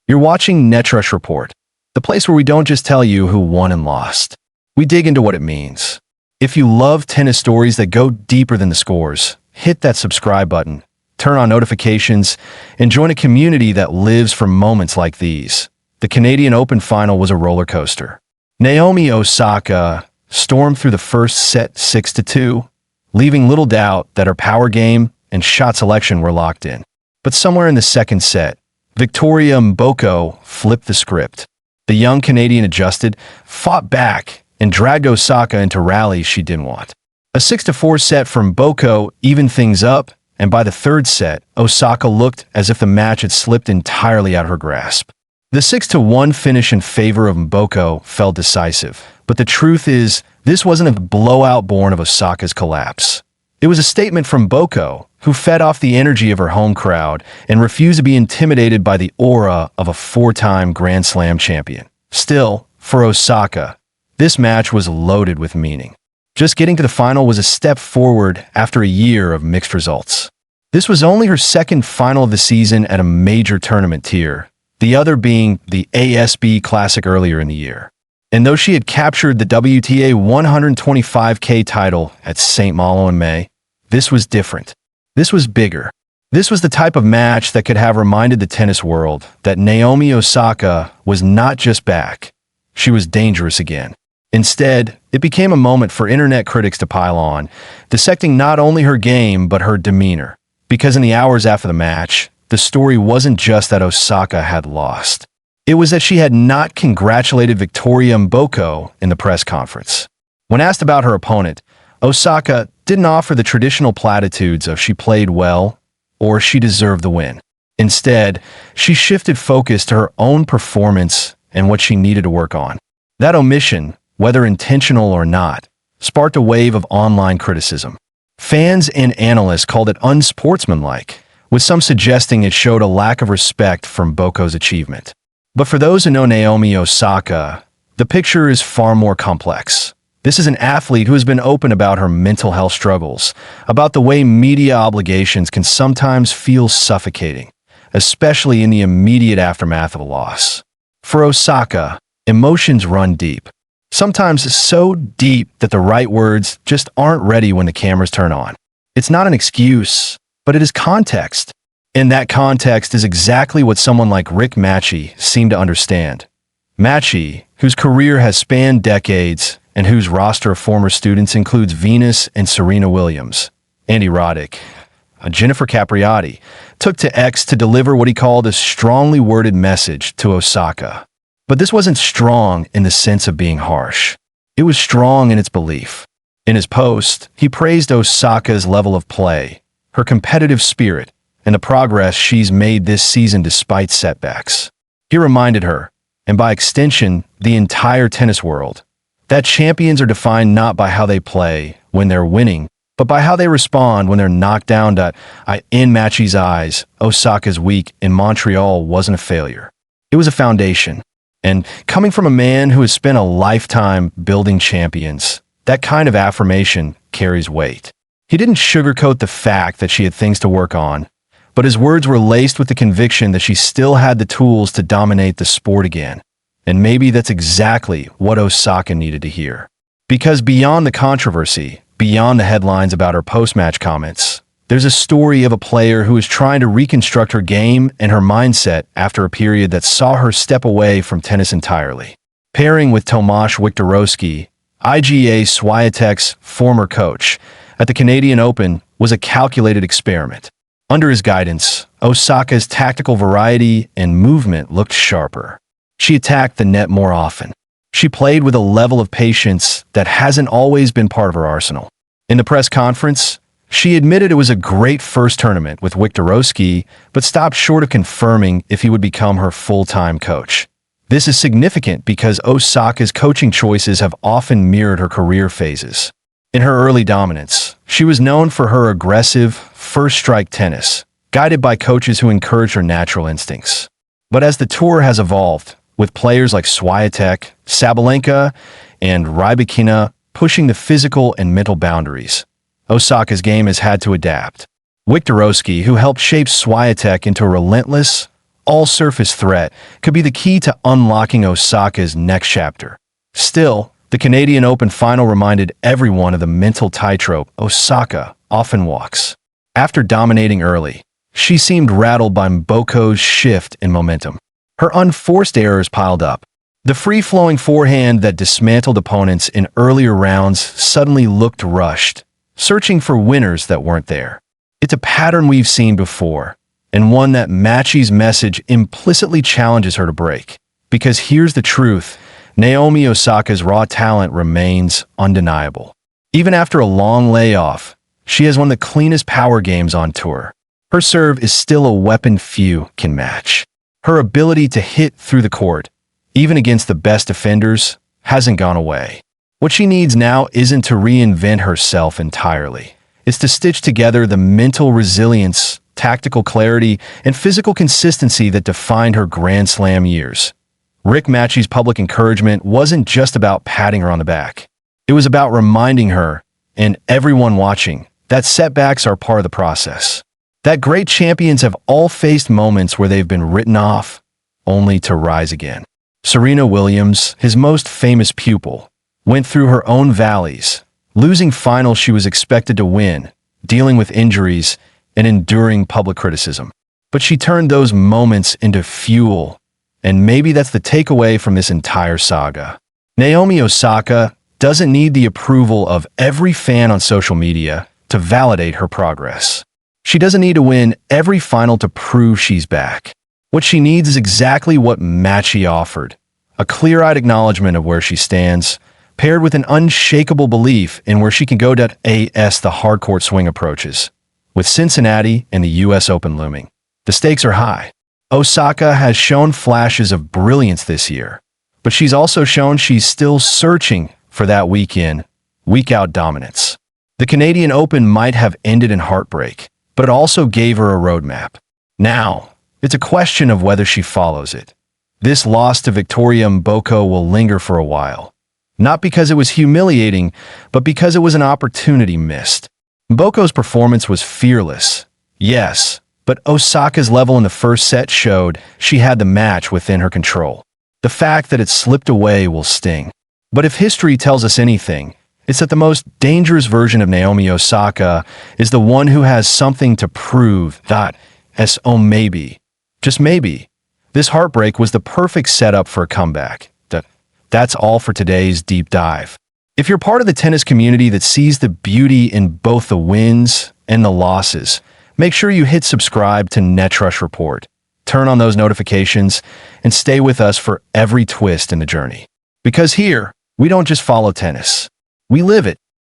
You're watching Netrush Report, the place where we don't just tell you who won and lost. We dig into what it means. If you love tennis stories that go deeper than the scores, hit that subscribe button, turn on notifications, and join a community that lives for moments like these. The Canadian Open final was a roller coaster. Naomi Osaka stormed through the first set 6-2, leaving little doubt that her power game and shot selection were locked in. But somewhere in the second set, Victoria Mboko flipped the script. The young Canadian adjusted, fought back, and dragged Osaka into rallies she didn't want. A 6-4 set from Mboko evened things up, and by the third set, Osaka looked as if the match had slipped entirely out of her grasp. The 6-1 finish in favor of Mboko felt decisive, but the truth is, this wasn't a blowout born of Osaka's collapse. It was a statement from Mboko, who fed off the energy of her home crowd and refused to be intimidated by the aura of a four-time Grand Slam champion. Still, for Osaka, this match was loaded with meaning. Just getting to the final was a step forward after a year of mixed results. This was only her second final of the season at a major tournament tier, the other being the ASB Classic earlier in the year. And though she had captured the WTA 125K title at St. Malo in May, this was different. This was bigger. This was the type of match that could have reminded the tennis world that Naomi Osaka was not just back, she was dangerous again. Instead, it became a moment for internet critics to pile on, dissecting not only her game but her demeanor. Because in the hours after the match, the story wasn't just that Osaka had lost. It was that she had not congratulated Victoria Mboko in the press conference. When asked about her opponent, Osaka didn't offer the traditional platitudes of she played well or she deserved the win. Instead, she shifted focus to her own performance and what she needed to work on. That omission, whether intentional or not, sparked a wave of online criticism. Fans and analysts called it unsportsmanlike, with some suggesting it showed a lack of respect for Mboko's achievement. But for those who know Naomi Osaka, the picture is far more complex. This is an athlete who has been open about her mental health struggles, about the way media obligations can sometimes feel suffocating, especially in the immediate aftermath of a loss. For Osaka, emotions run deep. Sometimes so deep that the right words just aren't ready when the cameras turn on. It's not an excuse, but it is context. And that context is exactly what someone like Rick Macci seemed to understand. Macci, whose career has spanned decades and whose roster of former students includes Venus and Serena Williams, Andy Roddick, Jennifer Capriati, took to X to deliver what he called a strongly worded message to Osaka. But this wasn't strong in the sense of being harsh. It was strong in its belief. In his post, he praised Osaka's level of play, her competitive spirit, and the progress she's made this season despite setbacks. He reminded her, and by extension, the entire tennis world, that champions are defined not by how they play when they're winning, but by how they respond when they're knocked down. In Macci's eyes, Osaka's week in Montreal wasn't a failure. It was a foundation. And coming from a man who has spent a lifetime building champions, that kind of affirmation carries weight. He didn't sugarcoat the fact that she had things to work on, but his words were laced with the conviction that she still had the tools to dominate the sport again. And maybe that's exactly what Osaka needed to hear. Because beyond the controversy, beyond the headlines about her post-match comments, there's a story of a player who is trying to reconstruct her game and her mindset after a period that saw her step away from tennis entirely. Pairing with Tomasz Wiktorowski, Iga Swiatek's former coach, at the Canadian Open was a calculated experiment. Under his guidance, Osaka's tactical variety and movement looked sharper. She attacked the net more often. She played with a level of patience that hasn't always been part of her arsenal. In the press conference, she admitted it was a great first tournament with Wiktorowski, but stopped short of confirming if he would become her full-time coach. This is significant because Osaka's coaching choices have often mirrored her career phases. In her early dominance, she was known for her aggressive, first-strike tennis, guided by coaches who encouraged her natural instincts. But as the tour has evolved, with players like Swiatek, Sabalenka, and Rybakina pushing the physical and mental boundaries, Osaka's game has had to adapt. Wiktorowski, who helped shape Swiatek into a relentless, all-surface threat could be the key to unlocking Osaka's next chapter. Still, the Canadian Open final reminded everyone of the mental tightrope Osaka often walks. After dominating early, she seemed rattled by Mboko's shift in momentum. Her unforced errors piled up. The free-flowing forehand that dismantled opponents in earlier rounds suddenly looked rushed, searching for winners that weren't there. It's a pattern we've seen before, and one that Macci's message implicitly challenges her to break. Because here's the truth, Naomi Osaka's raw talent remains undeniable. Even after a long layoff, she has one of the cleanest power games on tour. Her serve is still a weapon few can match. Her ability to hit through the court, even against the best defenders, hasn't gone away. What she needs now isn't to reinvent herself entirely. It's to stitch together the mental resilience, tactical clarity, and physical consistency that defined her Grand Slam years. Rick Macci's public encouragement wasn't just about patting her on the back. It was about reminding her, and everyone watching, that setbacks are part of the process. That great champions have all faced moments where they've been written off, only to rise again. Serena Williams, his most famous pupil, went through her own valleys, losing finals she was expected to win, dealing with injuries, and enduring public criticism. But she turned those moments into fuel, and maybe that's the takeaway from this entire saga. Naomi Osaka doesn't need the approval of every fan on social media to validate her progress. She doesn't need to win every final to prove she's back. What she needs is exactly what Macci offered, a clear-eyed acknowledgement of where she stands, paired with an unshakable belief in where she can go as the hard-court swing approaches. With Cincinnati and the U.S. Open looming, the stakes are high. Osaka has shown flashes of brilliance this year, but she's also shown she's still searching for that week-in, week-out dominance. The Canadian Open might have ended in heartbreak, but it also gave her a roadmap. Now, it's a question of whether she follows it. This loss to Victoria Mboko will linger for a while. Not because it was humiliating, but because it was an opportunity missed. Mboko's performance was fearless, yes, but Osaka's level in the first set showed she had the match within her control. The fact that it slipped away will sting. But if history tells us anything, it's that the most dangerous version of Naomi Osaka is the one who has something to prove that, maybe, just maybe, this heartbreak was the perfect setup for a comeback. That's all for today's deep dive. If you're part of the tennis community that sees the beauty in both the wins and the losses, make sure you hit subscribe to Netrush Report, turn on those notifications, and stay with us for every twist in the journey. Because here, we don't just follow tennis. We live it.